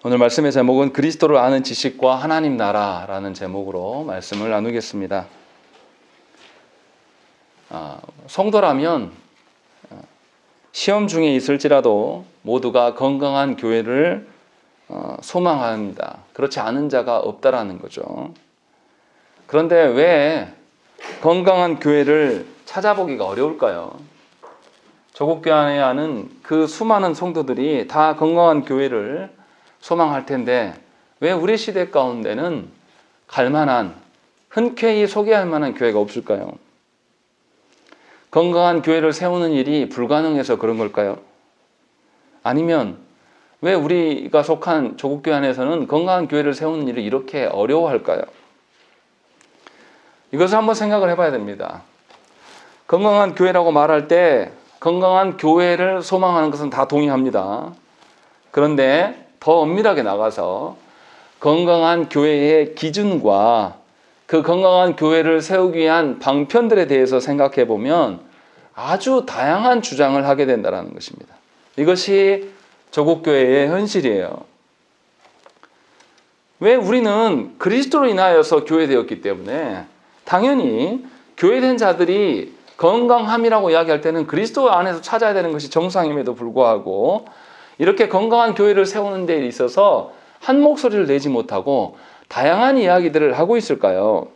오늘 말씀의 제목은 그리스도를 아는 지식과 하나님 나라라는 제목으로 말씀을 나누겠습니다. 성도라면 시험 중에 있을지라도 모두가 건강한 교회를 소망합니다. 그렇지 않은 자가 없다라는 거죠. 그런데 왜 건강한 교회를 찾아보기가 어려울까요? 조국 교회 안에 하는 그 수많은 성도들이 다 건강한 교회를 소망할 텐데 왜 우리 시대 가운데는 갈만한, 흔쾌히 소개할 만한 교회가 없을까요? 건강한 교회를 세우는 일이 불가능해서 그런 걸까요? 아니면 왜 우리가 속한 조국교회 안에서는 건강한 교회를 세우는 일을 이렇게 어려워할까요? 이것을 한번 생각을 해봐야 됩니다. 건강한 교회라고 말할 때 건강한 교회를 소망하는 것은 다 동의합니다. 그런데 더 엄밀하게 나가서 건강한 교회의 기준과 그 건강한 교회를 세우기 위한 방편들에 대해서 생각해 보면 아주 다양한 주장을 하게 된다는 것입니다. 이것이 조국교회의 현실이에요. 왜 우리는 그리스도로 인하여서 교회되었기 때문에 당연히 교회된 자들이 건강함이라고 이야기할 때는 그리스도 안에서 찾아야 되는 것이 정상임에도 불구하고 이렇게 건강한 교회를 세우는 데 있어서 한 목소리를 내지 못하고 다양한 이야기들을 하고 있을까요?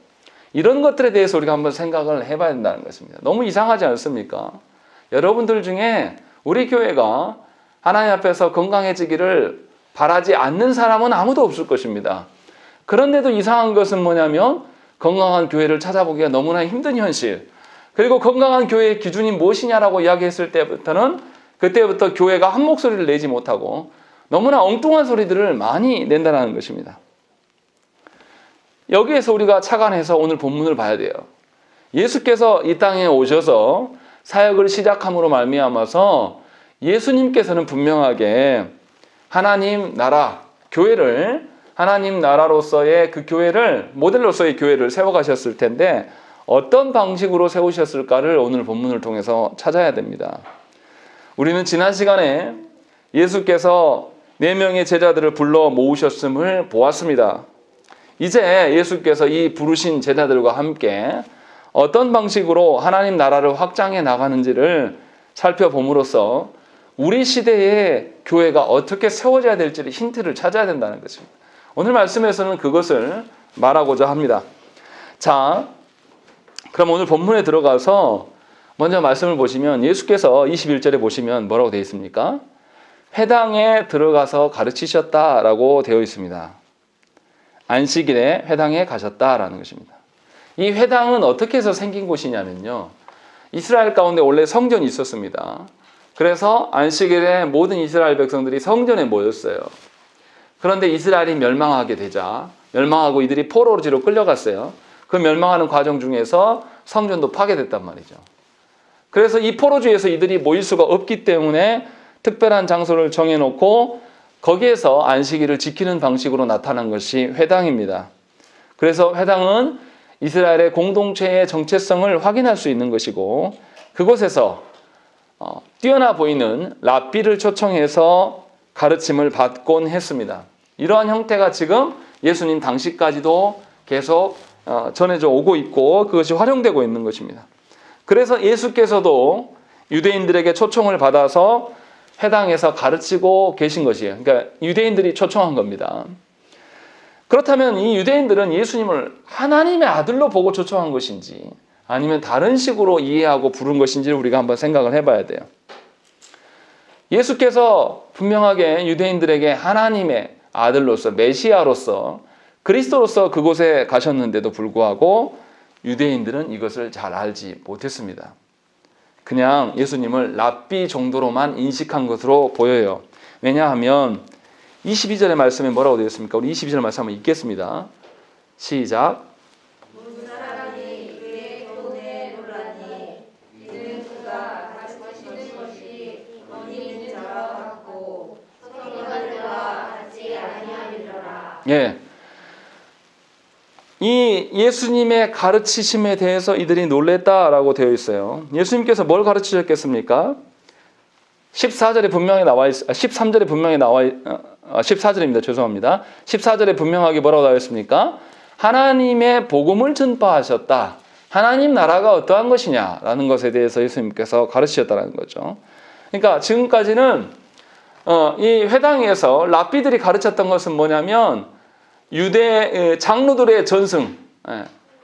이런 것들에 대해서 우리가 한번 생각을 해봐야 된다는 것입니다. 너무 이상하지 않습니까? 여러분들 중에 우리 교회가 하나님 앞에서 건강해지기를 바라지 않는 사람은 아무도 없을 것입니다. 그런데도 이상한 것은 뭐냐면 건강한 교회를 찾아보기가 너무나 힘든 현실, 그리고 건강한 교회의 기준이 무엇이냐라고 이야기했을 때부터는 그때부터 교회가 한 목소리를 내지 못하고 너무나 엉뚱한 소리들을 많이 낸다는 것입니다. 여기에서 우리가 착안해서 오늘 본문을 봐야 돼요. 예수께서 이 땅에 오셔서 사역을 시작함으로 말미암아서 예수님께서는 분명하게 하나님 나라, 교회를 하나님 나라로서의 그 교회를, 모델로서의 교회를 세워가셨을 텐데 어떤 방식으로 세우셨을까를 오늘 본문을 통해서 찾아야 됩니다. 우리는 지난 시간에 예수께서 4명의 제자들을 불러 모으셨음을 보았습니다. 이제 예수께서 이 부르신 제자들과 함께 어떤 방식으로 하나님 나라를 확장해 나가는지를 살펴봄으로써 우리 시대의 교회가 어떻게 세워져야 될지를 힌트를 찾아야 된다는 것입니다. 오늘 말씀에서는 그것을 말하고자 합니다. 자, 그럼 오늘 본문에 들어가서 먼저 말씀을 보시면 예수께서 21절에 보시면 뭐라고 되어 있습니까? 회당에 들어가서 가르치셨다라고 되어 있습니다. 안식일에 회당에 가셨다라는 것입니다. 이 회당은 어떻게 해서 생긴 곳이냐면요, 이스라엘 가운데 원래 성전이 있었습니다. 그래서 안식일에 모든 이스라엘 백성들이 성전에 모였어요. 그런데 이스라엘이 멸망하게 되자, 멸망하고 이들이 포로지로 끌려갔어요. 그 멸망하는 과정 중에서 성전도 파괴됐단 말이죠. 그래서 이 포로지에서 이들이 모일 수가 없기 때문에 특별한 장소를 정해놓고 거기에서 안식일을 지키는 방식으로 나타난 것이 회당입니다. 그래서 회당은 이스라엘의 공동체의 정체성을 확인할 수 있는 것이고, 그곳에서 뛰어나 보이는 랍비를 초청해서 가르침을 받곤 했습니다. 이러한 형태가 지금 예수님 당시까지도 계속 전해져 오고 있고 그것이 활용되고 있는 것입니다. 그래서 예수께서도 유대인들에게 초청을 받아서 회당에서 가르치고 계신 것이에요. 그러니까 유대인들이 초청한 겁니다. 그렇다면 이 유대인들은 예수님을 하나님의 아들로 보고 초청한 것인지 아니면 다른 식으로 이해하고 부른 것인지를 우리가 한번 생각을 해봐야 돼요. 예수께서 분명하게 유대인들에게 하나님의 아들로서, 메시아로서, 그리스도로서 그곳에 가셨는데도 불구하고 유대인들은 이것을 잘 알지 못했습니다. 그냥 예수님을 랍비 정도로만 인식한 것으로 보여요. 왜냐하면 22절의 말씀에 뭐라고 되어 있습니까? 우리 22절 말씀 한번 읽겠습니다. 시작. 문사람이 그의 교훈에 놀라니 이는 그가 가르치시는 것이 권위 있는 자와 같고 성경들과 같지 아니함이더라. 예. 이 예수님의 가르치심에 대해서 이들이 놀랬다라고 되어 있어요. 예수님께서 뭘 가르치셨겠습니까? 14절에 분명히 나와 13절에 분명히 14절입니다. 죄송합니다. 14절에 분명하게 뭐라고 나와 있습니까? 하나님의 복음을 전파하셨다. 하나님 나라가 어떠한 것이냐라는 것에 대해서 예수님께서 가르치셨다는 거죠. 그러니까 지금까지는 이 회당에서 랍비들이 가르쳤던 것은 뭐냐면 유대 장로들의 전승,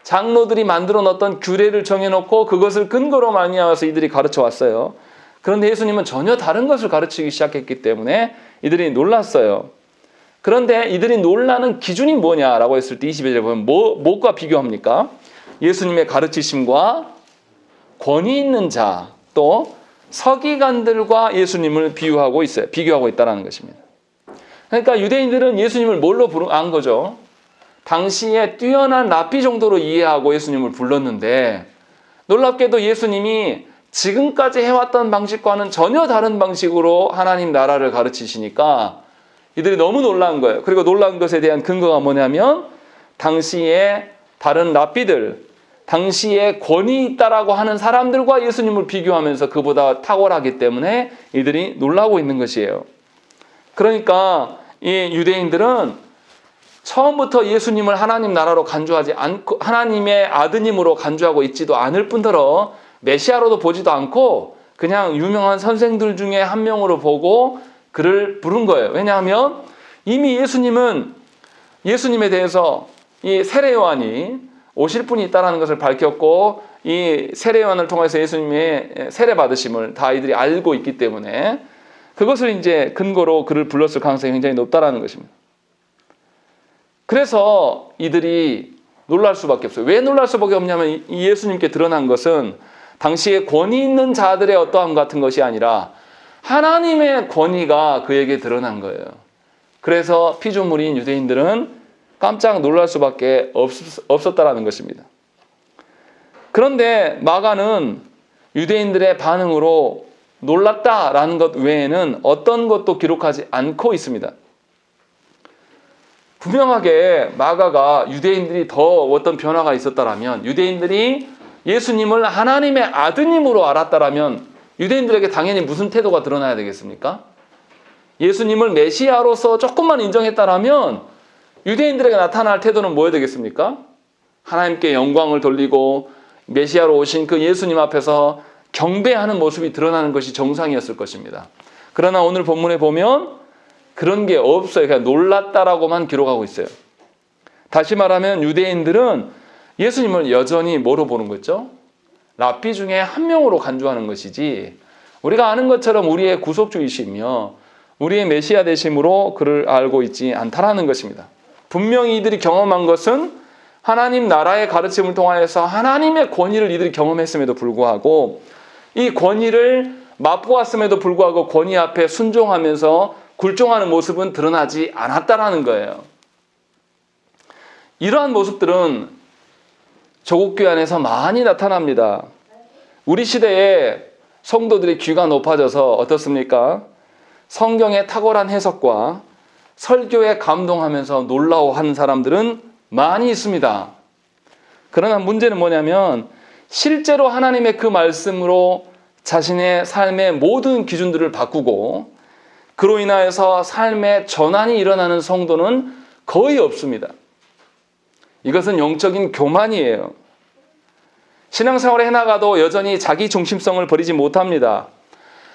장로들이 만들어 놓았던 규례를 정해놓고 그것을 근거로 말미암아서 이들이 가르쳐 왔어요. 그런데 예수님은 전혀 다른 것을 가르치기 시작했기 때문에 이들이 놀랐어요. 그런데 이들이 놀라는 기준이 뭐냐라고 했을 때 22절에 보면 뭐과 비교합니까? 예수님의 가르치심과 권위 있는 자, 또 서기관들과 예수님을 비교하고 있다는 것입니다. 그러니까 유대인들은 예수님을 뭘로 안 거죠? 당시에 뛰어난 랍비 정도로 이해하고 예수님을 불렀는데 놀랍게도 예수님이 지금까지 해왔던 방식과는 전혀 다른 방식으로 하나님 나라를 가르치시니까 이들이 너무 놀란 거예요. 그리고 놀란 것에 대한 근거가 뭐냐면 당시에 다른 랍비들, 당시에 권위 있다라고 하는 사람들과 예수님을 비교하면서 그보다 탁월하기 때문에 이들이 놀라고 있는 것이에요. 그러니까 이 유대인들은 처음부터 예수님을 하나님 나라로 간주하지 않고 하나님의 아드님으로 간주하고 있지도 않을 뿐더러 메시아로도 보지도 않고 그냥 유명한 선생들 중에 한 명으로 보고 그를 부른 거예요. 왜냐하면 이미 예수님은 예수님에 대해서 이 세례 요한이 오실 분이 있다는 것을 밝혔고 이 세례 요한을 통해서 예수님의 세례 받으심을 다 이들이 알고 있기 때문에 그것을 이제 근거로 그를 불렀을 가능성이 굉장히 높다라는 것입니다. 그래서 이들이 놀랄 수밖에 없어요. 왜 놀랄 수밖에 없냐면 이 예수님께 드러난 것은 당시에 권위 있는 자들의 어떠함 같은 것이 아니라 하나님의 권위가 그에게 드러난 거예요. 그래서 피조물인 유대인들은 깜짝 놀랄 수밖에 없었다라는 것입니다. 그런데 마가는 유대인들의 반응으로 놀랐다라는 것 외에는 어떤 것도 기록하지 않고 있습니다. 분명하게 마가가 유대인들이 더 어떤 변화가 있었다라면, 유대인들이 예수님을 하나님의 아드님으로 알았다라면 유대인들에게 당연히 무슨 태도가 드러나야 되겠습니까? 예수님을 메시아로서 조금만 인정했다라면 유대인들에게 나타날 태도는 뭐여야 되겠습니까? 하나님께 영광을 돌리고 메시아로 오신 그 예수님 앞에서 경배하는 모습이 드러나는 것이 정상이었을 것입니다. 그러나 오늘 본문에 보면 그런 게 없어요. 그냥 놀랐다라고만 기록하고 있어요. 다시 말하면 유대인들은 예수님을 여전히 뭐로 보는 거죠? 랍비 중에 한 명으로 간주하는 것이지 우리가 아는 것처럼 우리의 구속주이시며 우리의 메시아 되심으로 그를 알고 있지 않다라는 것입니다. 분명히 이들이 경험한 것은 하나님 나라의 가르침을 통하여서 하나님의 권위를 이들이 경험했음에도 불구하고 이 권위를 맛보았음에도 불구하고 권위 앞에 순종하면서 굴종하는 모습은 드러나지 않았다라는 거예요. 이러한 모습들은 조국교회 안에서 많이 나타납니다. 우리 시대에 성도들의 귀가 높아져서 어떻습니까? 성경의 탁월한 해석과 설교에 감동하면서 놀라워하는 사람들은 많이 있습니다. 그러나 문제는 뭐냐면 실제로 하나님의 그 말씀으로 자신의 삶의 모든 기준들을 바꾸고 그로 인하여서 삶의 전환이 일어나는 성도는 거의 없습니다. 이것은 영적인 교만이에요. 신앙생활을 해나가도 여전히 자기 중심성을 버리지 못합니다.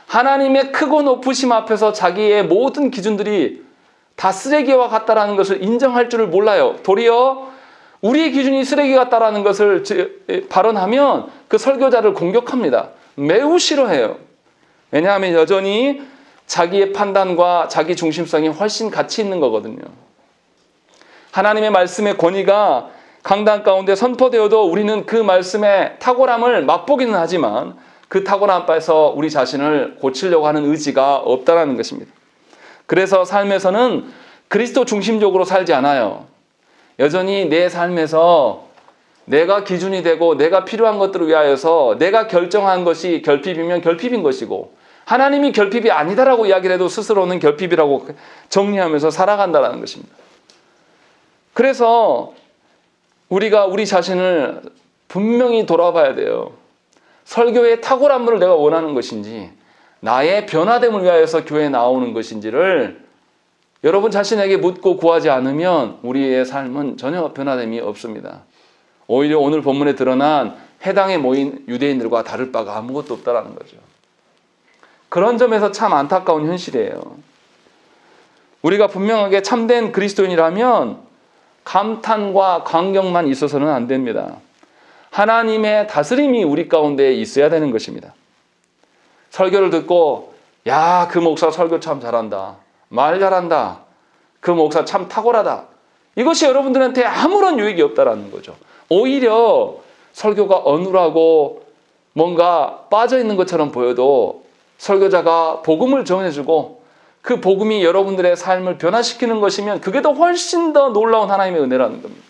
하나님의 크고 높으심 앞에서 자기의 모든 기준들이 다 쓰레기와 같다라는 것을 인정할 줄을 몰라요. 도리어 우리의 기준이 쓰레기 같다라는 것을 발언하면 그 설교자를 공격합니다. 매우 싫어해요. 왜냐하면 여전히 자기의 판단과 자기 중심성이 훨씬 가치 있는 거거든요. 하나님의 말씀의 권위가 강단 가운데 선포되어도 우리는 그 말씀의 탁월함을 맛보기는 하지만 그 탁월함 앞에서 우리 자신을 고치려고 하는 의지가 없다라는 것입니다. 그래서 삶에서는 그리스도 중심적으로 살지 않아요. 여전히 내 삶에서 내가 기준이 되고 내가 필요한 것들을 위하여서 내가 결정한 것이 결핍이면 결핍인 것이고 하나님이 결핍이 아니다라고 이야기를 해도 스스로는 결핍이라고 정리하면서 살아간다는 것입니다. 그래서 우리가 우리 자신을 분명히 돌아봐야 돼요. 설교의 탁월함을 내가 원하는 것인지 나의 변화됨을 위하여서 교회에 나오는 것인지를 여러분 자신에게 묻고 구하지 않으면 우리의 삶은 전혀 변화됨이 없습니다. 오히려 오늘 본문에 드러난 회당에 모인 유대인들과 다를 바가 아무것도 없다라는 거죠. 그런 점에서 참 안타까운 현실이에요. 우리가 분명하게 참된 그리스도인이라면 감탄과 감격만 있어서는 안 됩니다. 하나님의 다스림이 우리 가운데 있어야 되는 것입니다. 설교를 듣고 야, 그 목사 설교 참 잘한다. 말 잘한다. 그 목사 참 탁월하다. 이것이 여러분들한테 아무런 유익이 없다라는 거죠. 오히려 설교가 어눌하고 뭔가 빠져있는 것처럼 보여도 설교자가 복음을 전해주고 그 복음이 여러분들의 삶을 변화시키는 것이면 그게 더 훨씬 더 놀라운 하나님의 은혜라는 겁니다.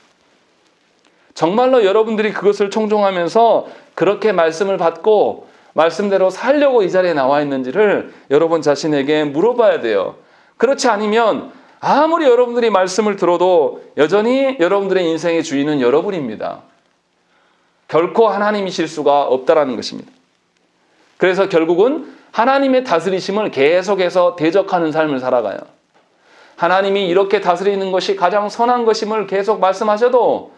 정말로 여러분들이 그것을 청종하면서 그렇게 말씀을 받고 말씀대로 살려고 이 자리에 나와 있는지를 여러분 자신에게 물어봐야 돼요. 그렇지 않으면 아무리 여러분들이 말씀을 들어도 여전히 여러분들의 인생의 주인은 여러분입니다. 결코 하나님이실 수가 없다라는 것입니다. 그래서 결국은 하나님의 다스리심을 계속해서 대적하는 삶을 살아가요. 하나님이 이렇게 다스리는 것이 가장 선한 것임을 계속 말씀하셔도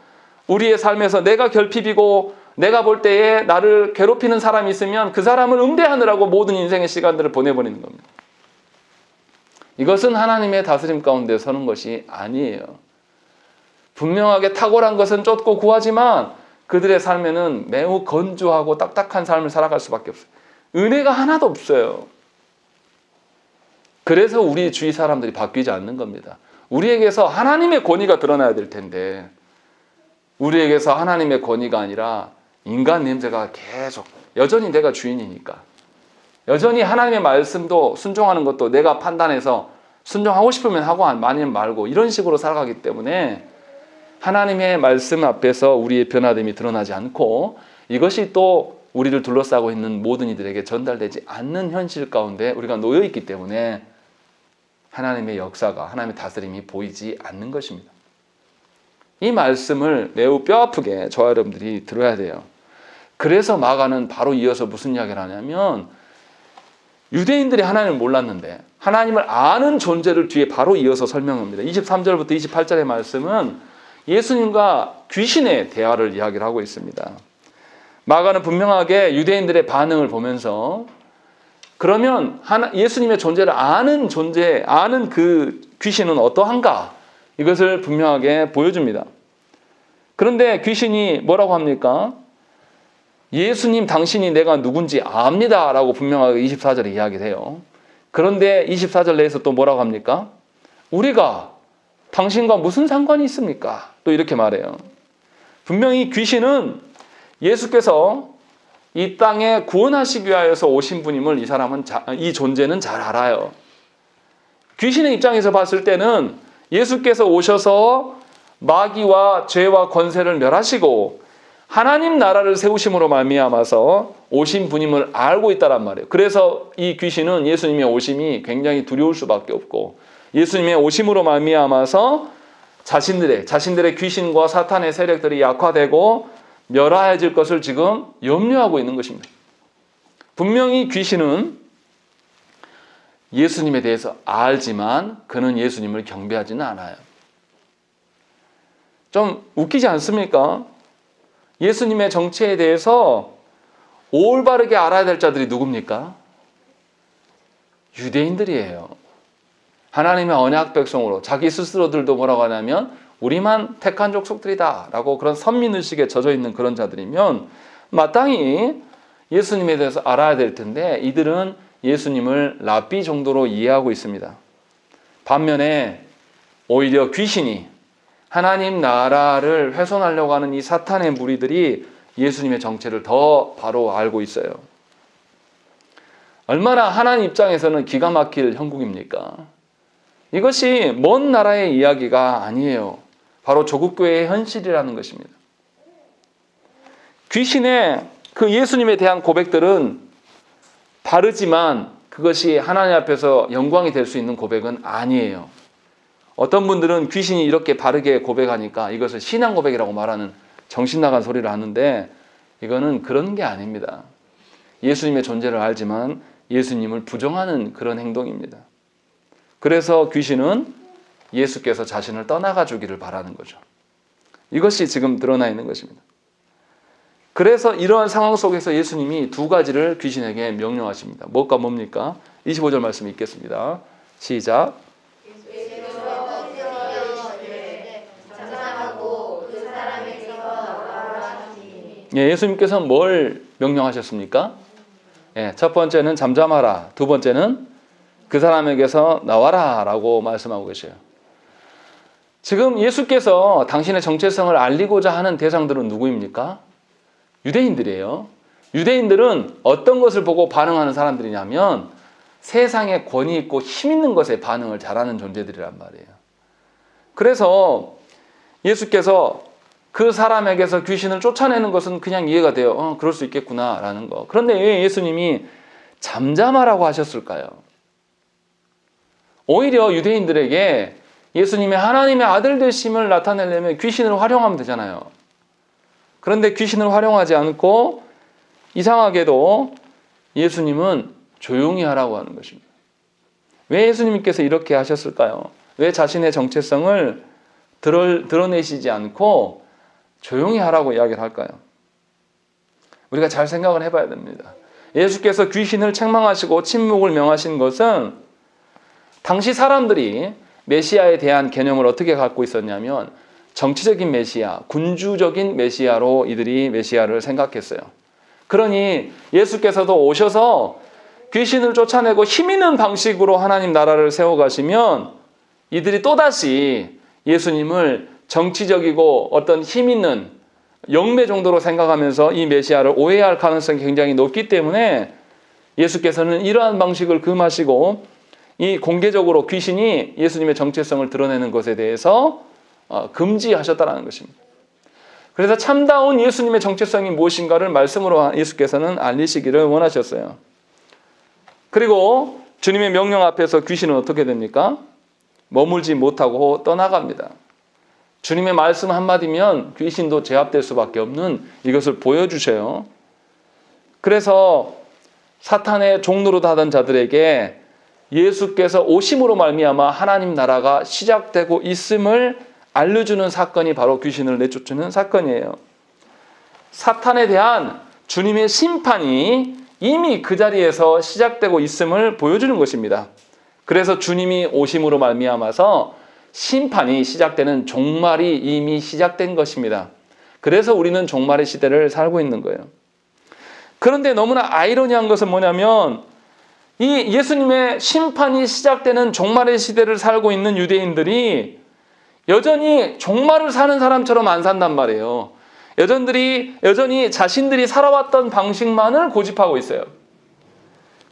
우리의 삶에서 내가 결핍이고 내가 볼 때에 나를 괴롭히는 사람이 있으면 그 사람을 응대하느라고 모든 인생의 시간들을 보내버리는 겁니다. 이것은 하나님의 다스림 가운데 서는 것이 아니에요. 분명하게 탁월한 것은 쫓고 구하지만 그들의 삶에는 매우 건조하고 딱딱한 삶을 살아갈 수밖에 없어요. 은혜가 하나도 없어요. 그래서 우리 주위 사람들이 바뀌지 않는 겁니다. 우리에게서 하나님의 권위가 드러나야 될 텐데 우리에게서 하나님의 권위가 아니라 인간 냄새가 계속 여전히 내가 주인이니까 여전히 하나님의 말씀도 순종하는 것도 내가 판단해서 순종하고 싶으면 하고 아니면 말고 이런 식으로 살아가기 때문에 하나님의 말씀 앞에서 우리의 변화됨이 드러나지 않고 이것이 또 우리를 둘러싸고 있는 모든 이들에게 전달되지 않는 현실 가운데 우리가 놓여 있기 때문에 하나님의 역사가 하나님의 다스림이 보이지 않는 것입니다. 이 말씀을 매우 뼈아프게 저와 여러분들이 들어야 돼요. 그래서 마가는 바로 이어서 무슨 이야기를 하냐면 유대인들이 하나님을 몰랐는데 하나님을 아는 존재를 뒤에 바로 이어서 설명합니다. 23절부터 28절의 말씀은 예수님과 귀신의 대화를 이야기를 하고 있습니다. 마가는 분명하게 유대인들의 반응을 보면서 그러면 예수님의 존재를 아는 존재, 아는 그 귀신은 어떠한가? 이것을 분명하게 보여줍니다. 그런데 귀신이 뭐라고 합니까? 예수님 당신이 내가 누군지 압니다 라고 분명하게 24절에 이야기를 해요. 그런데 24절 내에서 또 뭐라고 합니까? 우리가 당신과 무슨 상관이 있습니까? 또 이렇게 말해요. 분명히 귀신은 예수께서 이 땅에 구원하시기 위하여서 오신 분임을 이 존재는 잘 알아요. 귀신의 입장에서 봤을 때는 예수께서 오셔서 마귀와 죄와 권세를 멸하시고 하나님 나라를 세우심으로 말미암아서 오신 분임을 알고 있다란 말이에요. 그래서 이 귀신은 예수님의 오심이 굉장히 두려울 수밖에 없고 예수님의 오심으로 말미암아서 자신들의 귀신과 사탄의 세력들이 약화되고 멸하여질 것을 지금 염려하고 있는 것입니다. 분명히 귀신은 예수님에 대해서 알지만 그는 예수님을 경배하지는 않아요. 좀 웃기지 않습니까? 예수님의 정체에 대해서 올바르게 알아야 될 자들이 누굽니까? 유대인들이에요. 하나님의 언약 백성으로 자기 스스로들도 뭐라고 하냐면 우리만 택한 족속들이다 라고 그런 선민의식에 젖어 있는 그런 자들이면 마땅히 예수님에 대해서 알아야 될 텐데 이들은 예수님을 랍비 정도로 이해하고 있습니다. 반면에 오히려 귀신이 하나님 나라를 훼손하려고 하는 이 사탄의 무리들이 예수님의 정체를 더 바로 알고 있어요. 얼마나 하나님 입장에서는 기가 막힐 형국입니까? 이것이 먼 나라의 이야기가 아니에요. 바로 조국교회의 현실이라는 것입니다. 귀신의 그 예수님에 대한 고백들은 바르지만 그것이 하나님 앞에서 영광이 될 수 있는 고백은 아니에요. 어떤 분들은 귀신이 이렇게 바르게 고백하니까 이것을 신앙 고백이라고 말하는 정신나간 소리를 하는데 이거는 그런 게 아닙니다. 예수님의 존재를 알지만 예수님을 부정하는 그런 행동입니다. 그래서 귀신은 예수께서 자신을 떠나가 주기를 바라는 거죠. 이것이 지금 드러나 있는 것입니다. 그래서 이러한 상황 속에서 예수님이 두 가지를 귀신에게 명령하십니다. 뭡니까? 25절 말씀 읽겠습니다. 시작. 예, 예수님께서는 뭘 명령하셨습니까? 예, 첫 번째는 잠잠하라. 두 번째는 그 사람에게서 나와라 라고 말씀하고 계셔요. 지금 예수께서 당신의 정체성을 알리고자 하는 대상들은 누구입니까? 유대인들이에요. 유대인들은 어떤 것을 보고 반응하는 사람들이냐면 세상에 권위 있고 힘 있는 것에 반응을 잘하는 존재들이란 말이에요. 그래서 예수께서 그 사람에게서 귀신을 쫓아내는 것은 그냥 이해가 돼요. 그럴 수 있겠구나 라는 거. 그런데 왜 예수님이 잠잠하라고 하셨을까요? 오히려 유대인들에게 예수님의 하나님의 아들 되심을 나타내려면 귀신을 활용하면 되잖아요. 그런데 귀신을 활용하지 않고 이상하게도 예수님은 조용히 하라고 하는 것입니다. 왜 예수님께서 이렇게 하셨을까요? 왜 자신의 정체성을 드러내시지 않고 조용히 하라고 이야기를 할까요? 우리가 잘 생각을 해봐야 됩니다. 예수께서 귀신을 책망하시고 침묵을 명하신 것은 당시 사람들이 메시아에 대한 개념을 어떻게 갖고 있었냐면 정치적인 메시아, 군주적인 메시아로 이들이 메시아를 생각했어요. 그러니 예수께서도 오셔서 귀신을 쫓아내고 힘 있는 방식으로 하나님 나라를 세워가시면 이들이 또다시 예수님을 정치적이고 어떤 힘 있는 영매 정도로 생각하면서 이 메시아를 오해할 가능성이 굉장히 높기 때문에 예수께서는 이러한 방식을 금하시고 이 공개적으로 귀신이 예수님의 정체성을 드러내는 것에 대해서 금지하셨다는 것입니다. 그래서 참다운 예수님의 정체성이 무엇인가를 말씀으로 예수께서는 알리시기를 원하셨어요. 그리고 주님의 명령 앞에서 귀신은 어떻게 됩니까? 머물지 못하고 떠나갑니다. 주님의 말씀 한마디면 귀신도 제압될 수밖에 없는 이것을 보여주셔요. 그래서 사탄의 종노릇 하던 자들에게 예수께서 오심으로 말미암아 하나님 나라가 시작되고 있음을 알려주는 사건이 바로 귀신을 내쫓는 사건이에요. 사탄에 대한 주님의 심판이 이미 그 자리에서 시작되고 있음을 보여주는 것입니다. 그래서 주님이 오심으로 말미암아서 심판이 시작되는 종말이 이미 시작된 것입니다. 그래서 우리는 종말의 시대를 살고 있는 거예요. 그런데 너무나 아이러니한 것은 뭐냐면 이 예수님의 심판이 시작되는 종말의 시대를 살고 있는 유대인들이 여전히 종말을 사는 사람처럼 안 산단 말이에요. 여전히 자신들이 살아왔던 방식만을 고집하고 있어요.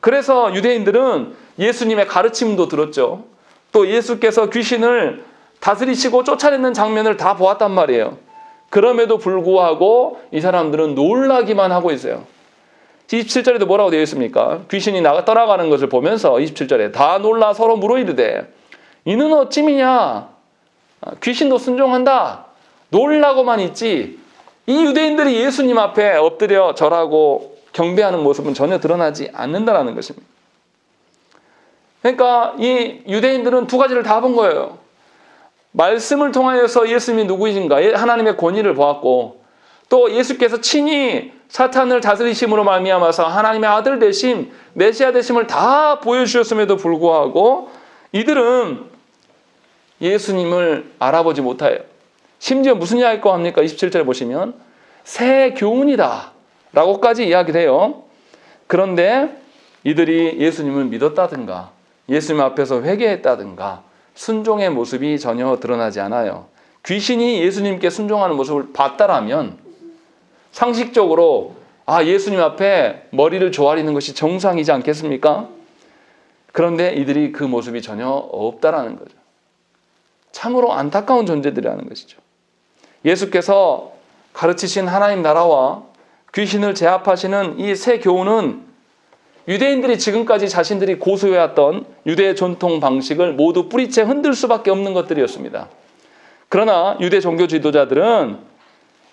그래서 유대인들은 예수님의 가르침도 들었죠. 또 예수께서 귀신을 다스리시고 쫓아내는 장면을 다 보았단 말이에요. 그럼에도 불구하고 이 사람들은 놀라기만 하고 있어요. 27절에도 뭐라고 되어 있습니까? 귀신이 떠나가는 것을 보면서 27절에 다 놀라 서로 물어이르되 이는 어찌미냐? 귀신도 순종한다. 놀라고만 있지. 이 유대인들이 예수님 앞에 엎드려 절하고 경배하는 모습은 전혀 드러나지 않는다는 것입니다. 그러니까 이 유대인들은 두 가지를 다 본 거예요. 말씀을 통하여서 예수님이 누구이신가, 하나님의 권위를 보았고, 또 예수께서 친히 사탄을 다스리심으로 말미암아서 하나님의 아들 되심, 메시아 되심을 다 보여주셨음에도 불구하고 이들은 예수님을 알아보지 못해요. 심지어 무슨 이야기가 합니까? 27절에 보시면 새 교훈이다 라고까지 이야기해요. 그런데 이들이 예수님을 믿었다든가 예수님 앞에서 회개했다든가 순종의 모습이 전혀 드러나지 않아요. 귀신이 예수님께 순종하는 모습을 봤다라면 상식적으로 예수님 앞에 머리를 조아리는 것이 정상이지 않겠습니까? 그런데 이들이 그 모습이 전혀 없다라는 거죠. 참으로 안타까운 존재들이라는 것이죠. 예수께서 가르치신 하나님 나라와 귀신을 제압하시는 이 새 교훈은 유대인들이 지금까지 자신들이 고수해왔던 유대 전통 방식을 모두 뿌리채 흔들 수밖에 없는 것들이었습니다. 그러나 유대 종교 지도자들은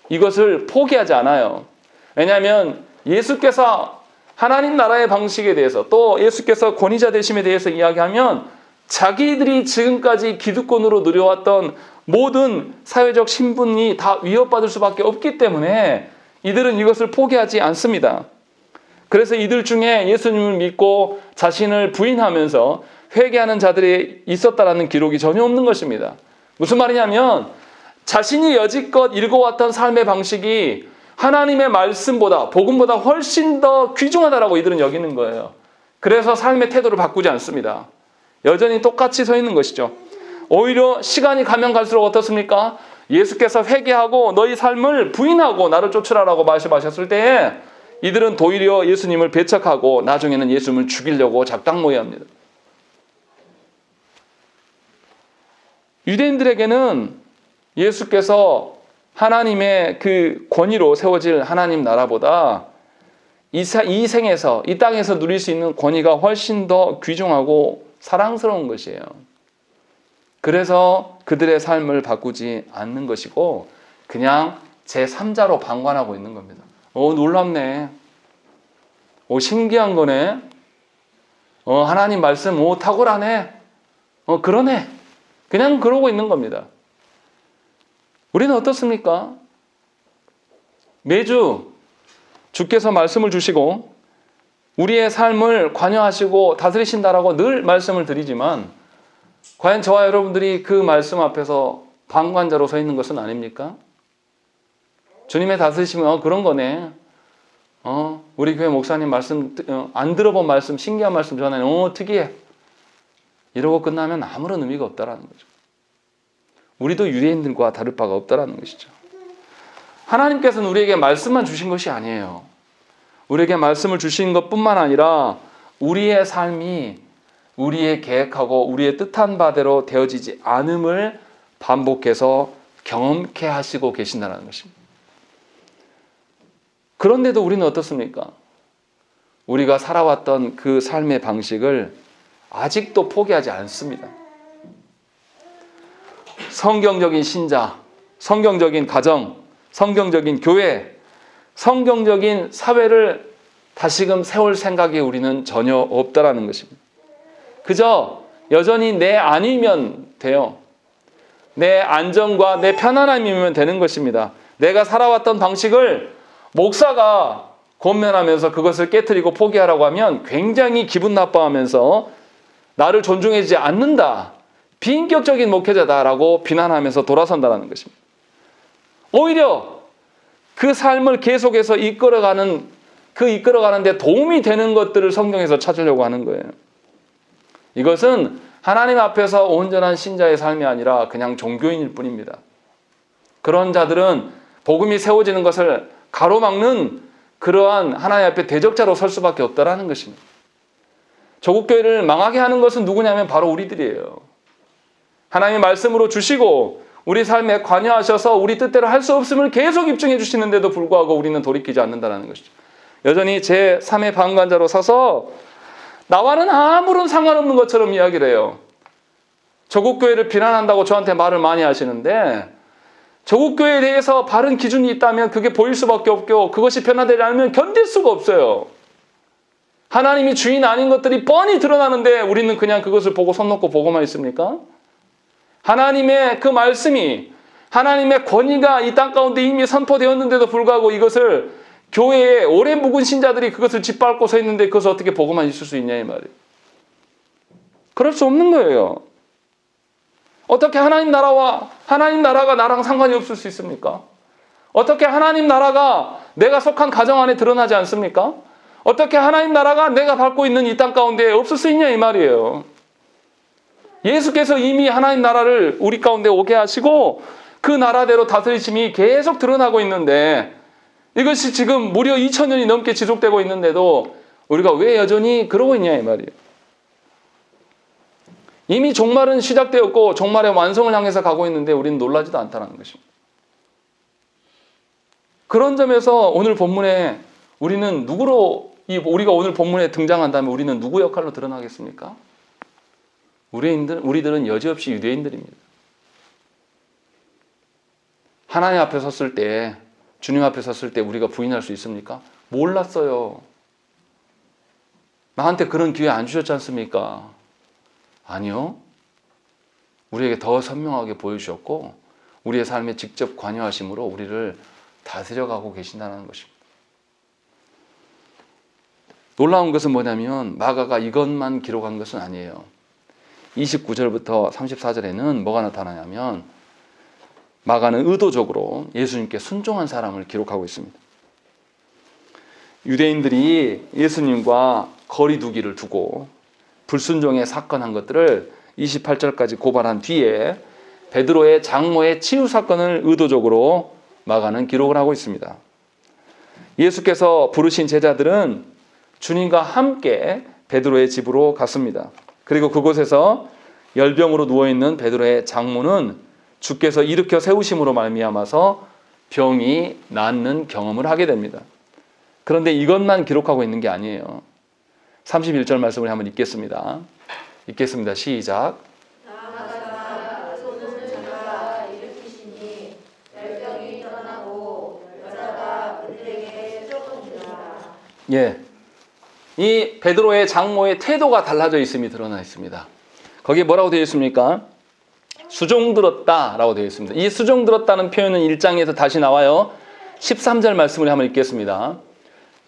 이것을 포기하지 않아요. 왜냐하면 예수께서 하나님 나라의 방식에 대해서 또 예수께서 권위자 되심에 대해서 이야기하면 자기들이 지금까지 기득권으로 누려왔던 모든 사회적 신분이 다 위협받을 수밖에 없기 때문에 이들은 이것을 포기하지 않습니다. 그래서 이들 중에 예수님을 믿고 자신을 부인하면서 회개하는 자들이 있었다라는 기록이 전혀 없는 것입니다. 무슨 말이냐면 자신이 여지껏 읽어왔던 삶의 방식이 하나님의 말씀보다 복음보다 훨씬 더 귀중하다라고 이들은 여기는 거예요. 그래서 삶의 태도를 바꾸지 않습니다. 여전히 똑같이 서 있는 것이죠. 오히려 시간이 가면 갈수록 어떻습니까? 예수께서 회개하고 너희 삶을 부인하고 나를 쫓으라라고 말씀하셨을 때에 이들은 도리어 예수님을 배척하고 나중에는 예수님을 죽이려고 작당모의합니다. 유대인들에게는 예수께서 하나님의 그 권위로 세워질 하나님 나라보다 이 생에서, 이 땅에서 누릴 수 있는 권위가 훨씬 더 귀중하고 사랑스러운 것이에요. 그래서 그들의 삶을 바꾸지 않는 것이고 그냥 제3자로 방관하고 있는 겁니다. 놀랍네. 신기한 거네. 하나님 말씀, 탁월하네. 그러네. 그냥 그러고 있는 겁니다. 우리는 어떻습니까? 매주 주께서 말씀을 주시고 우리의 삶을 관여하시고 다스리신다라고 늘 말씀을 드리지만 과연 저와 여러분들이 그 말씀 앞에서 방관자로 서 있는 것은 아닙니까? 주님의 다스리시면 그런 거네. 우리 교회 목사님 말씀 안 들어본 말씀, 신기한 말씀 전하네. 특이해. 이러고 끝나면 아무런 의미가 없다라는 거죠. 우리도 유대인들과 다를 바가 없다라는 것이죠. 하나님께서는 우리에게 말씀만 주신 것이 아니에요. 우리에게 말씀을 주신 것뿐만 아니라 우리의 삶이 우리의 계획하고 우리의 뜻한 바대로 되어지지 않음을 반복해서 경험케 하시고 계신다는 것입니다. 그런데도 우리는 어떻습니까? 우리가 살아왔던 그 삶의 방식을 아직도 포기하지 않습니다. 성경적인 신자, 성경적인 가정, 성경적인 교회, 성경적인 사회를 다시금 세울 생각이 우리는 전혀 없다라는 것입니다. 그저 여전히 내 안이면 돼요. 내 안정과 내 편안함이면 되는 것입니다. 내가 살아왔던 방식을 목사가 권면하면서 그것을 깨트리고 포기하라고 하면 굉장히 기분 나빠하면서 나를 존중해주지 않는다. 비인격적인 목회자다라고 비난하면서 돌아선다는 것입니다. 오히려 그 삶을 계속해서 이끌어가는데 도움이 되는 것들을 성경에서 찾으려고 하는 거예요. 이것은 하나님 앞에서 온전한 신자의 삶이 아니라 그냥 종교인일 뿐입니다. 그런 자들은 복음이 세워지는 것을 가로막는 그러한 하나님 앞에 대적자로 설 수밖에 없다라는 것입니다. 조국교회를 망하게 하는 것은 누구냐면 바로 우리들이에요. 하나님의 말씀으로 주시고 우리 삶에 관여하셔서 우리 뜻대로 할 수 없음을 계속 입증해 주시는데도 불구하고 우리는 돌이키지 않는다는 것이죠. 여전히 제3의 방관자로 서서 나와는 아무런 상관없는 것처럼 이야기를 해요. 조국교회를 비난한다고 저한테 말을 많이 하시는데 조국교회에 대해서 바른 기준이 있다면 그게 보일 수밖에 없고 그것이 변화되지 않으면 견딜 수가 없어요. 하나님이 주인 아닌 것들이 뻔히 드러나는데 우리는 그냥 그것을 보고 손 놓고 보고만 있습니까? 하나님의 그 말씀이 하나님의 권위가 이 땅 가운데 이미 선포되었는데도 불구하고 이것을 교회에 오래 묵은 신자들이 그것을 짓밟고 서 있는데 그것을 어떻게 보고만 있을 수 있냐 이 말이에요. 그럴 수 없는 거예요. 어떻게 하나님 나라가 나랑 상관이 없을 수 있습니까? 어떻게 하나님 나라가 내가 속한 가정 안에 드러나지 않습니까? 어떻게 하나님 나라가 내가 밟고 있는 이 땅 가운데 없을 수 있냐 이 말이에요. 예수께서 이미 하나님 나라를 우리 가운데 오게 하시고 그 나라대로 다스리심이 계속 드러나고 있는데 이것이 지금 무려 2000년이 넘게 지속되고 있는데도 우리가 왜 여전히 그러고 있냐 이 말이에요. 이미 종말은 시작되었고 종말의 완성을 향해서 가고 있는데 우리는 놀라지도 않다는 것입니다. 그런 점에서 오늘 본문에 우리가 오늘 본문에 등장한다면 우리는 누구 역할로 드러나겠습니까? 우리들은 여지없이 유대인들입니다. 하나님 앞에 섰을 때, 주님 앞에 섰을 때 우리가 부인할 수 있습니까? 몰랐어요. 나한테 그런 기회 안 주셨지 않습니까? 아니요. 우리에게 더 선명하게 보여주셨고 우리의 삶에 직접 관여하심으로 우리를 다스려가고 계신다는 것입니다. 놀라운 것은 뭐냐면 마가가 이것만 기록한 것은 아니에요. 29절부터 34절에는 뭐가 나타나냐면 마가는 의도적으로 예수님께 순종한 사람을 기록하고 있습니다. 유대인들이 예수님과 거리 두기를 두고 불순종에 사건한 것들을 28절까지 고발한 뒤에 베드로의 장모의 치유 사건을 의도적으로 마가는 기록을 하고 있습니다. 예수께서 부르신 제자들은 주님과 함께 베드로의 집으로 갔습니다. 그리고 그곳에서 열병으로 누워있는 베드로의 장모는 주께서 일으켜 세우심으로 말미암아서 병이 낫는 경험을 하게 됩니다. 그런데 이것만 기록하고 있는 게 아니에요. 31절 말씀을 한번 읽겠습니다. 읽겠습니다. 시작. 나아가사 손을 잡아 일으키시니 열병이 떠나고 여자가 그들에게 쫓겨오니라. 예, 이 베드로의 장모의 태도가 달라져 있음이 드러나 있습니다. 거기에 뭐라고 되어 있습니까? 수종들었다라고 되어 있습니다. 이 수종들었다는 표현은 1장에서 다시 나와요. 13절 말씀을 한번 읽겠습니다.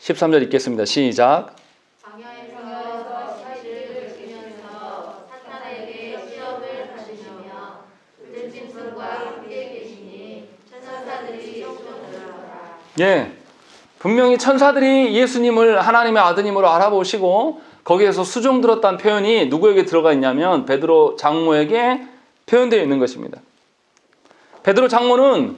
13절 읽겠습니다. 시작. 광야에서 사실을 지키면서 사탄에게 시험을 받으시며 그들 짐승과 함께 계시니 천사들이 쫓겨오더라. 예, 분명히 천사들이 예수님을 하나님의 아드님으로 알아보시고 거기에서 수종들었다는 표현이 누구에게 들어가 있냐면 베드로 장모에게 표현되어 있는 것입니다. 베드로 장모는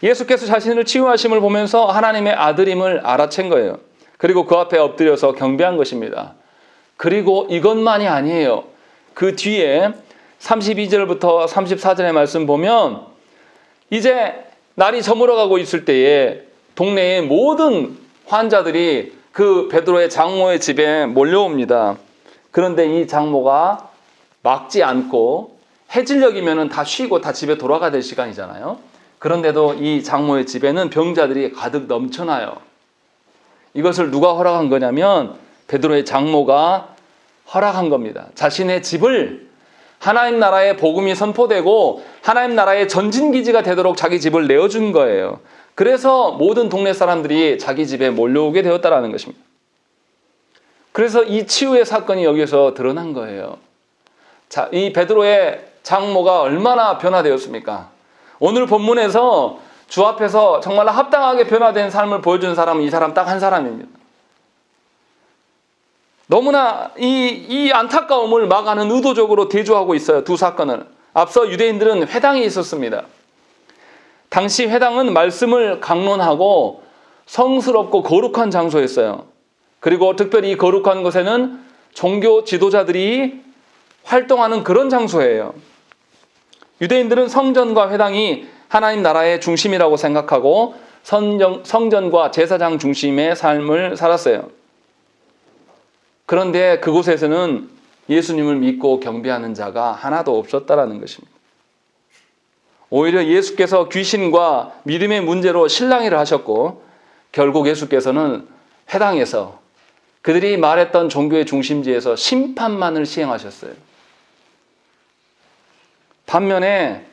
예수께서 자신을 치유하심을 보면서 하나님의 아들임을 알아챈 거예요. 그리고 그 앞에 엎드려서 경배한 것입니다. 그리고 이것만이 아니에요. 그 뒤에 32절부터 34절의 말씀 보면 이제 날이 저물어가고 있을 때에 동네의 모든 환자들이 그 베드로의 장모의 집에 몰려옵니다. 그런데 이 장모가 막지 않고 해질녘이면 다 쉬고 다 집에 돌아가야 될 시간이잖아요. 그런데도 이 장모의 집에는 병자들이 가득 넘쳐나요. 이것을 누가 허락한 거냐면 베드로의 장모가 허락한 겁니다. 자신의 집을 하나님 나라의 복음이 선포되고 하나님 나라의 전진기지가 되도록 자기 집을 내어준 거예요. 그래서 모든 동네 사람들이 자기 집에 몰려오게 되었다는 것입니다. 그래서 이 치유의 사건이 여기서 드러난 거예요. 자, 이 베드로의 장모가 얼마나 변화되었습니까? 오늘 본문에서 주 앞에서 정말 합당하게 변화된 삶을 보여준 사람은 이 사람 딱 한 사람입니다. 너무나 이 안타까움을 마가는 의도적으로 대조하고 있어요. 두 사건을. 앞서 유대인들은 회당에 있었습니다. 당시 회당은 말씀을 강론하고 성스럽고 거룩한 장소였어요. 그리고 특별히 이 거룩한 곳에는 종교 지도자들이 활동하는 그런 장소예요. 유대인들은 성전과 회당이 하나님 나라의 중심이라고 생각하고 성전과 제사장 중심의 삶을 살았어요. 그런데 그곳에서는 예수님을 믿고 경배하는 자가 하나도 없었다라는 것입니다. 오히려 예수께서 귀신과 믿음의 문제로 실랑이를 하셨고 결국 예수께서는 회당에서 그들이 말했던 종교의 중심지에서 심판만을 시행하셨어요. 반면에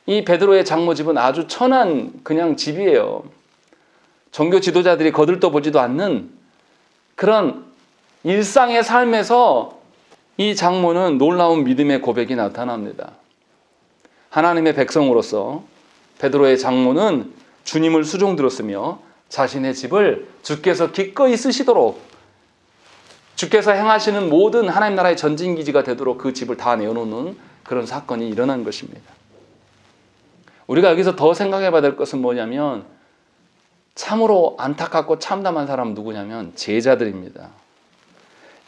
이 베드로의 장모 집은 아주 천한 그냥 집이에요. 종교 지도자들이 거들떠보지도 않는 그런 일상의 삶에서 이 장모는 놀라운 믿음의 고백이 나타납니다. 하나님의 백성으로서 베드로의 장모는 주님을 수종들었으며 자신의 집을 주께서 기꺼이 쓰시도록 주께서 행하시는 모든 하나님 나라의 전진기지가 되도록 그 집을 다 내어놓는 그런 사건이 일어난 것입니다. 우리가 여기서 더 생각해 봐야 될 것은 뭐냐면 참으로 안타깝고 참담한 사람은 누구냐면 제자들입니다.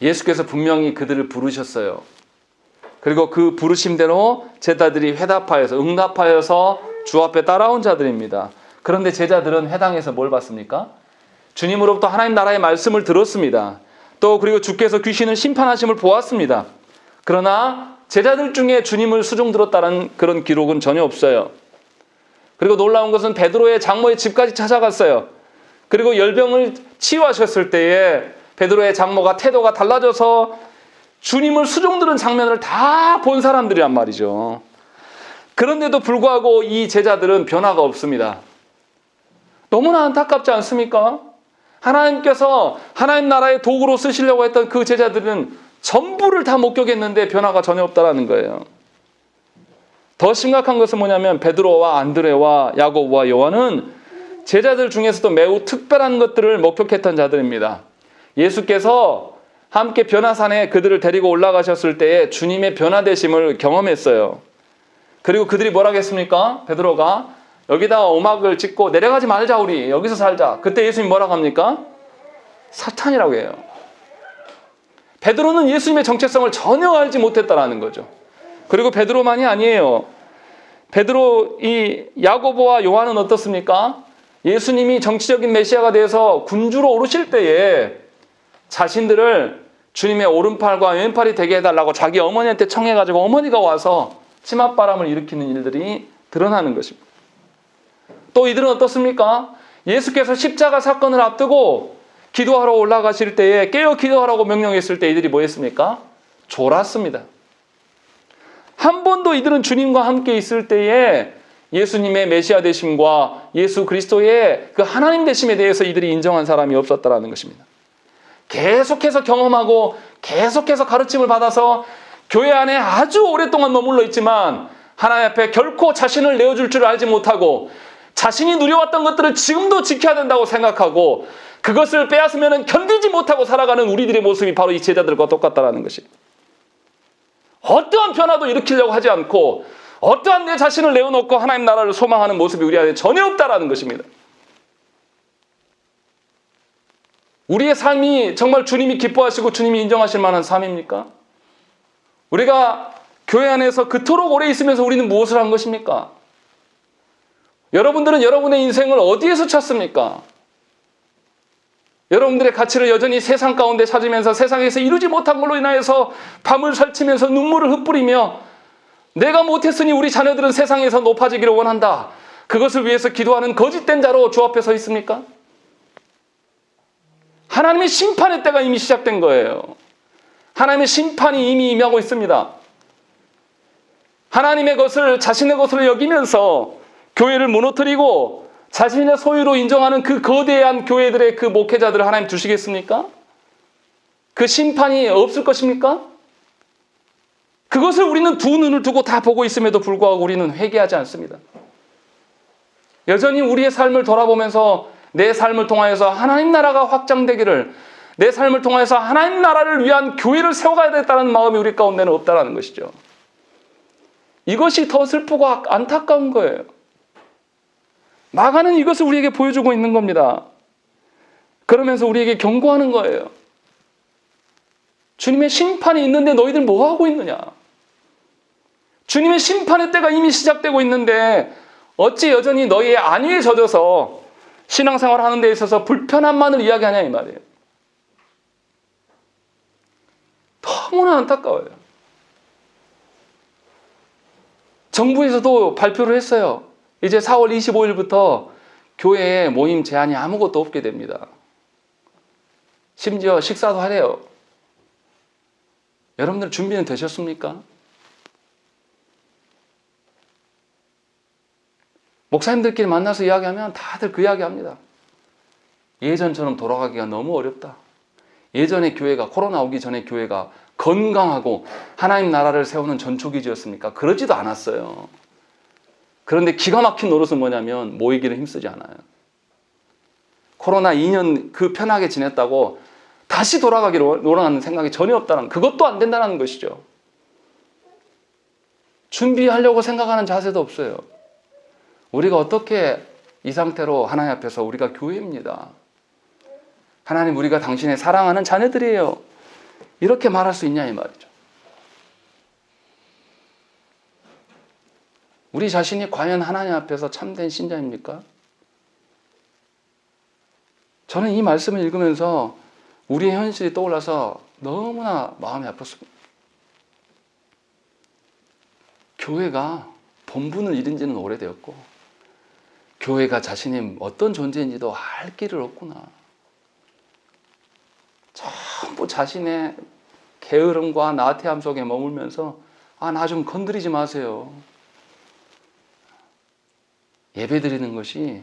예수께서 분명히 그들을 부르셨어요. 그리고 그 부르심대로 제자들이 응답하여서 주 앞에 따라온 자들입니다. 그런데 제자들은 회당에서 뭘 봤습니까? 주님으로부터 하나님 나라의 말씀을 들었습니다. 또 그리고 주께서 귀신을 심판하심을 보았습니다. 그러나 제자들 중에 주님을 수종들었다는 그런 기록은 전혀 없어요. 그리고 놀라운 것은 베드로의 장모의 집까지 찾아갔어요. 그리고 열병을 치유하셨을 때에 베드로의 장모가 태도가 달라져서 주님을 수종드는 장면을 다 본 사람들이란 말이죠. 그런데도 불구하고 이 제자들은 변화가 없습니다. 너무나 안타깝지 않습니까? 하나님께서 하나님 나라의 도구로 쓰시려고 했던 그 제자들은 전부를 다 목격했는데 변화가 전혀 없다라는 거예요. 더 심각한 것은 뭐냐면 베드로와 안드레와 야고보와 요한은 제자들 중에서도 매우 특별한 것들을 목격했던 자들입니다. 예수께서 함께 변화산에 그들을 데리고 올라가셨을 때에 주님의 변화되심을 경험했어요. 그리고 그들이 뭐라고 했습니까? 베드로가 여기다가 오막을 짓고 내려가지 말자, 우리 여기서 살자. 그때 예수님이 뭐라고 합니까? 사탄이라고 해요. 베드로는 예수님의 정체성을 전혀 알지 못했다라는 거죠. 그리고 베드로만이 아니에요. 베드로, 이 야고보와 요한은 어떻습니까? 예수님이 정치적인 메시아가 되어서 군주로 오르실 때에 자신들을 주님의 오른팔과 왼팔이 되게 해달라고 자기 어머니한테 청해가지고 어머니가 와서 치맛바람을 일으키는 일들이 드러나는 것입니다. 또 이들은 어떻습니까? 예수께서 십자가 사건을 앞두고 기도하러 올라가실 때에 깨어 기도하라고 명령했을 때 이들이 뭐 했습니까? 졸았습니다. 한 번도 이들은 주님과 함께 있을 때에 예수님의 메시아 되심과 예수 그리스도의 그 하나님 되심에 대해서 이들이 인정한 사람이 없었다라는 것입니다. 계속해서 경험하고 계속해서 가르침을 받아서 교회 안에 아주 오랫동안 머물러 있지만 하나님 앞에 결코 자신을 내어줄 줄 알지 못하고 자신이 누려왔던 것들을 지금도 지켜야 된다고 생각하고 그것을 빼앗으면 견디지 못하고 살아가는 우리들의 모습이 바로 이 제자들과 똑같다는 것이. 어떠한 변화도 일으키려고 하지 않고 어떠한 내 자신을 내어놓고 하나님 나라를 소망하는 모습이 우리 안에 전혀 없다라는 것입니다. 우리의 삶이 정말 주님이 기뻐하시고 주님이 인정하실 만한 삶입니까? 우리가 교회 안에서 그토록 오래 있으면서 우리는 무엇을 한 것입니까? 여러분들은 여러분의 인생을 어디에서 찾습니까? 여러분들의 가치를 여전히 세상 가운데 찾으면서 세상에서 이루지 못한 걸로 인하여서 밤을 설치면서 눈물을 흩뿌리며 내가 못했으니 우리 자녀들은 세상에서 높아지기를 원한다. 그것을 위해서 기도하는 거짓된 자로 주 앞에 서 있습니까? 하나님의 심판의 때가 이미 시작된 거예요. 하나님의 심판이 이미 임하고 있습니다. 하나님의 것을 자신의 것으로 여기면서 교회를 무너뜨리고 자신의 소유로 인정하는 그 거대한 교회들의 그 목회자들을 하나님 두시겠습니까? 그 심판이 없을 것입니까? 그것을 우리는 두 눈을 두고 다 보고 있음에도 불구하고 우리는 회개하지 않습니다. 여전히 우리의 삶을 돌아보면서 내 삶을 통하여서 하나님 나라가 확장되기를, 내 삶을 통하여서 하나님 나라를 위한 교회를 세워가야 되겠다는 마음이 우리 가운데는 없다는 것이죠. 이것이 더 슬프고 안타까운 거예요. 마가는 이것을 우리에게 보여주고 있는 겁니다. 그러면서 우리에게 경고하는 거예요. 주님의 심판이 있는데 너희들 뭐 하고 있느냐? 주님의 심판의 때가 이미 시작되고 있는데 어찌 여전히 너희의 안위에 젖어서 신앙생활 하는 데 있어서 불편함만을 이야기하냐 이 말이에요. 너무나 안타까워요. 정부에서도 발표를 했어요. 이제 4월 25일부터 교회에 모임 제한이 아무것도 없게 됩니다. 심지어 식사도 하래요. 여러분들 준비는 되셨습니까? 목사님들끼리 만나서 이야기하면 다들 그 이야기합니다. 예전처럼 돌아가기가 너무 어렵다. 예전에 교회가, 코로나 오기 전에 교회가 건강하고 하나님 나라를 세우는 전초기지였습니까? 그러지도 않았어요. 그런데 기가 막힌 노릇은 뭐냐면 모이기를 힘쓰지 않아요. 코로나 2년 그 편하게 지냈다고 다시 돌아가기로 원하는 생각이 전혀 없다는, 그것도 안 된다는 것이죠. 준비하려고 생각하는 자세도 없어요. 우리가 어떻게 이 상태로 하나님 앞에서 우리가 교회입니다. 하나님, 우리가 당신의 사랑하는 자녀들이에요. 이렇게 말할 수 있냐 이 말이죠. 우리 자신이 과연 하나님 앞에서 참된 신자입니까? 저는 이 말씀을 읽으면서 우리의 현실이 떠올라서 너무나 마음이 아팠습니다. 교회가 본분을 잃은 지는 오래되었고 교회가 자신이 어떤 존재인지도 알 길을 없구나. 전부 자신의 게으름과 나태함 속에 머물면서 나 좀 건드리지 마세요. 예배드리는 것이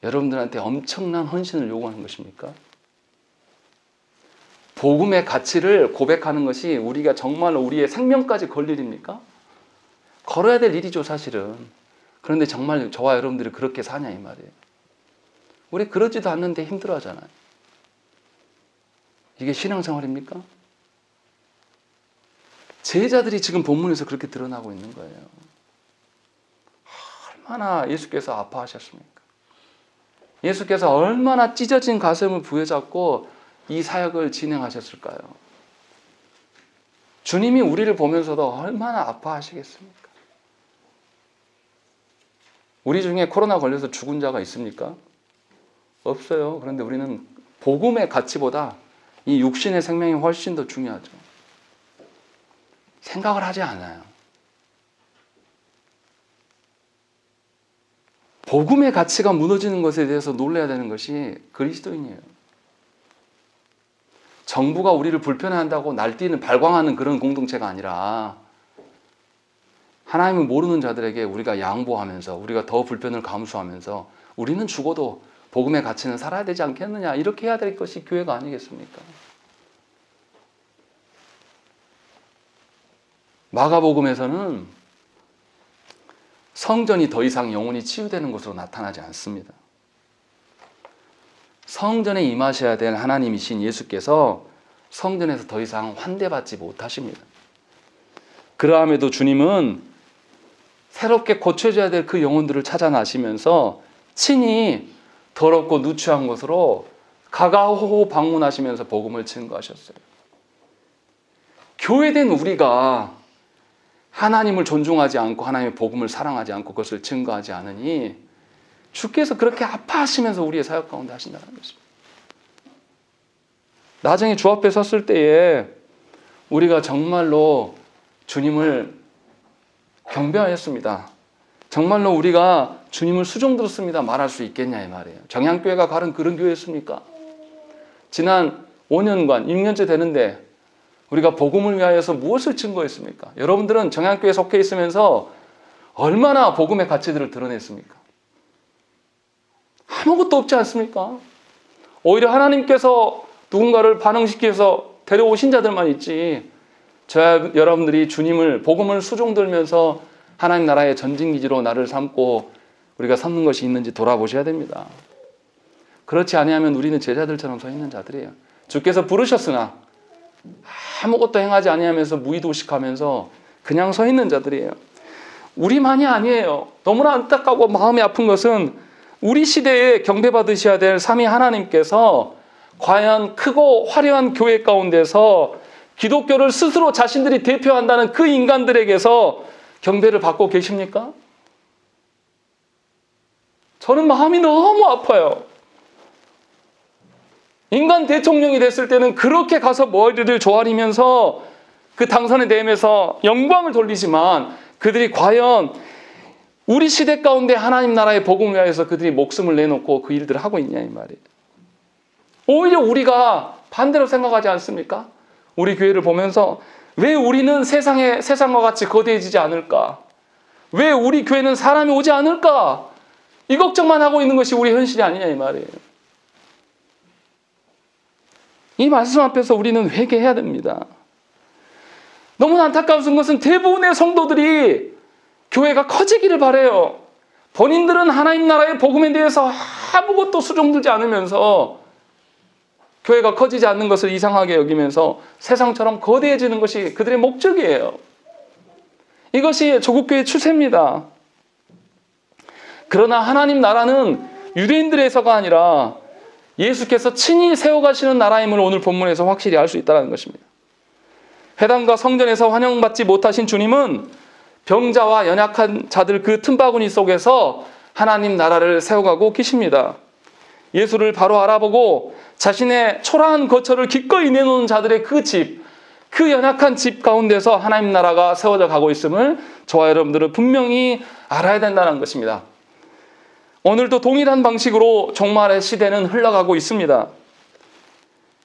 여러분들한테 엄청난 헌신을 요구하는 것입니까? 복음의 가치를 고백하는 것이 우리가 정말 우리의 생명까지 걸 일입니까? 걸어야 될 일이죠, 사실은. 그런데 정말 저와 여러분들이 그렇게 사냐 이 말이에요. 우리 그러지도 않는데 힘들어하잖아요. 이게 신앙생활입니까? 제자들이 지금 본문에서 그렇게 드러나고 있는 거예요. 얼마나 예수께서 아파하셨습니까? 예수께서 얼마나 찢어진 가슴을 부여잡고 이 사역을 진행하셨을까요? 주님이 우리를 보면서도 얼마나 아파하시겠습니까? 우리 중에 코로나 걸려서 죽은 자가 있습니까? 없어요. 그런데 우리는 복음의 가치보다 이 육신의 생명이 훨씬 더 중요하죠. 생각을 하지 않아요. 복음의 가치가 무너지는 것에 대해서 놀라야 되는 것이 그리스도인이에요. 정부가 우리를 불편해한다고 날뛰는 발광하는 그런 공동체가 아니라 하나님을 모르는 자들에게 우리가 양보하면서 우리가 더 불편을 감수하면서 우리는 죽어도 복음의 가치는 살아야 되지 않겠느냐, 이렇게 해야 될 것이 교회가 아니겠습니까? 마가복음에서는 성전이 더 이상 영원히 치유되는 것으로 나타나지 않습니다. 성전에 임하셔야 될 하나님이신 예수께서 성전에서 더 이상 환대받지 못하십니다. 그러함에도 주님은 새롭게 고쳐져야 될 그 영혼들을 찾아나시면서 친히 더럽고 누추한 곳으로 가가호호 방문하시면서 복음을 증거하셨어요. 교회된 우리가 하나님을 존중하지 않고 하나님의 복음을 사랑하지 않고 그것을 증거하지 않으니 주께서 그렇게 아파하시면서 우리의 사역 가운데 하신다는 것입니다. 나중에 주 앞에 섰을 때에 우리가 정말로 주님을 경배하였습니다. 정말로 우리가 주님을 수종들었습니다 말할 수 있겠냐 이 말이에요. 정향교회가 가는 그런 교회였습니까? 지난 5년간 6년째 되는데 우리가 복음을 위하여서 무엇을 증거했습니까? 여러분들은 정향교회에 속해 있으면서 얼마나 복음의 가치들을 드러냈습니까? 아무것도 없지 않습니까? 오히려 하나님께서 누군가를 반응시켜서 데려오신 자들만 있지, 저와 여러분들이 주님을 복음을 수종들면서 하나님 나라의 전진기지로 나를 삼고 우리가 삼는 것이 있는지 돌아보셔야 됩니다. 그렇지 아니하면 우리는 제자들처럼 서 있는 자들이에요. 주께서 부르셨으나 아무것도 행하지 아니하면서 무의도식하면서 그냥 서 있는 자들이에요. 우리만이 아니에요. 너무나 안타깝고 마음이 아픈 것은 우리 시대에 경배받으셔야 될 삼위 하나님께서 과연 크고 화려한 교회 가운데서 기독교를 스스로 자신들이 대표한다는 그 인간들에게서 경배를 받고 계십니까? 저는 마음이 너무 아파요. 인간 대통령이 됐을 때는 그렇게 가서 머리를 조아리면서 그 당선에 대면서 영광을 돌리지만 그들이 과연 우리 시대 가운데 하나님 나라의 복음을 위하여서 그들이 목숨을 내놓고 그 일들을 하고 있냐 이 말이에요. 오히려 우리가 반대로 생각하지 않습니까? 우리 교회를 보면서 왜 우리는 세상과 같이 거대해지지 않을까? 왜 우리 교회는 사람이 오지 않을까? 이 걱정만 하고 있는 것이 우리 현실이 아니냐 이 말이에요. 이 말씀 앞에서 우리는 회개해야 됩니다. 너무나 안타까운 것은 대부분의 성도들이 교회가 커지기를 바라요. 본인들은 하나님 나라의 복음에 대해서 아무것도 수종들지 않으면서 교회가 커지지 않는 것을 이상하게 여기면서 세상처럼 거대해지는 것이 그들의 목적이에요. 이것이 조국교회의 추세입니다. 그러나 하나님 나라는 유대인들에서가 아니라 예수께서 친히 세워가시는 나라임을 오늘 본문에서 확실히 알 수 있다는 것입니다. 회당과 성전에서 환영받지 못하신 주님은 병자와 연약한 자들 그 틈바구니 속에서 하나님 나라를 세워가고 계십니다. 예수를 바로 알아보고 자신의 초라한 거처를 기꺼이 내놓는 자들의 그 집, 그 연약한 집 가운데서 하나님 나라가 세워져 가고 있음을 저와 여러분들은 분명히 알아야 된다는 것입니다. 오늘도 동일한 방식으로 종말의 시대는 흘러가고 있습니다.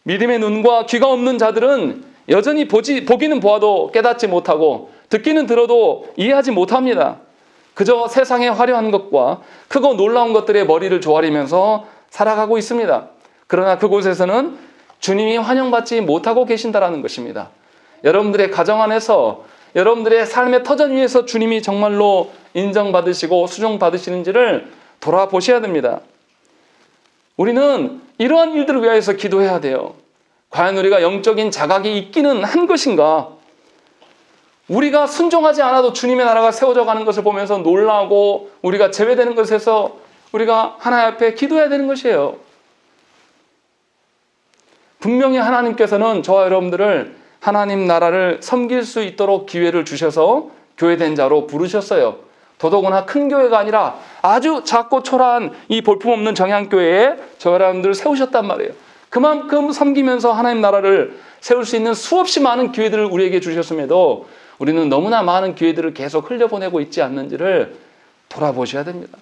믿음의 눈과 귀가 없는 자들은 여전히 보기는 보아도 깨닫지 못하고 듣기는 들어도 이해하지 못합니다. 그저 세상의 화려한 것과 크고 놀라운 것들의 머리를 조아리면서 살아가고 있습니다. 그러나 그곳에서는 주님이 환영받지 못하고 계신다라는 것입니다. 여러분들의 가정 안에서, 여러분들의 삶의 터전 위에서 주님이 정말로 인정받으시고 수종받으시는지를 돌아보셔야 됩니다. 우리는 이러한 일들을 위하여서 기도해야 돼요. 과연 우리가 영적인 자각이 있기는 한 것인가? 우리가 순종하지 않아도 주님의 나라가 세워져 가는 것을 보면서 놀라고 우리가 제외되는 것에서 우리가 하나님 앞에 기도해야 되는 것이에요. 분명히 하나님께서는 저와 여러분들을 하나님 나라를 섬길 수 있도록 기회를 주셔서 교회된 자로 부르셨어요. 더더구나 큰 교회가 아니라 아주 작고 초라한 이 볼품없는 정향교회에 저와 여러분들을 세우셨단 말이에요. 그만큼 섬기면서 하나님 나라를 세울 수 있는 수없이 많은 기회들을 우리에게 주셨음에도 우리는 너무나 많은 기회들을 계속 흘려보내고 있지 않는지를 돌아보셔야 됩니다.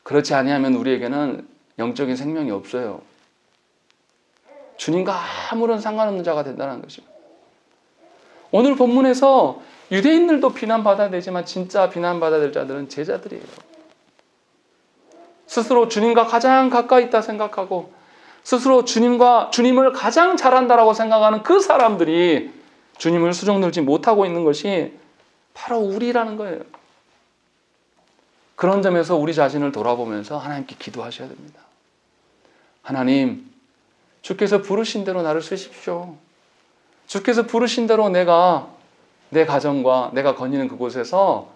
그렇지 아니하면 우리에게는 영적인 생명이 없어요. 주님과 아무런 상관없는 자가 된다는 것입니다. 오늘 본문에서 유대인들도 비난받아야 되지만 진짜 비난받아야 될 자들은 제자들이에요. 스스로 주님과 가장 가까이 있다 생각하고 스스로 주님을 가장 잘한다라고 생각하는 그 사람들이 주님을 수종들지 못하고 있는 것이 바로 우리라는 거예요. 그런 점에서 우리 자신을 돌아보면서 하나님께 기도하셔야 됩니다. 하나님, 주께서 부르신 대로 나를 쓰십시오. 주께서 부르신 대로 내가 내 가정과 내가 거니는 그곳에서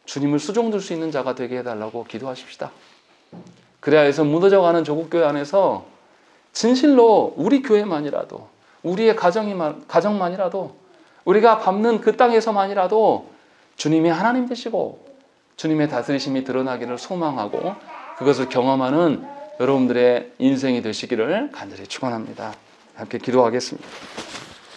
주님을 수종들 수 있는 자가 되게 해달라고 기도하십시다. 그래야 해서 무너져가는 조국교회 안에서 진실로 우리 교회만이라도, 우리의 가정만이라도, 우리가 밟는 그 땅에서만이라도 주님이 하나님 되시고 주님의 다스리심이 드러나기를 소망하고 그것을 경험하는 여러분들의 인생이 되시기를 간절히 축원합니다. 함께 기도하겠습니다.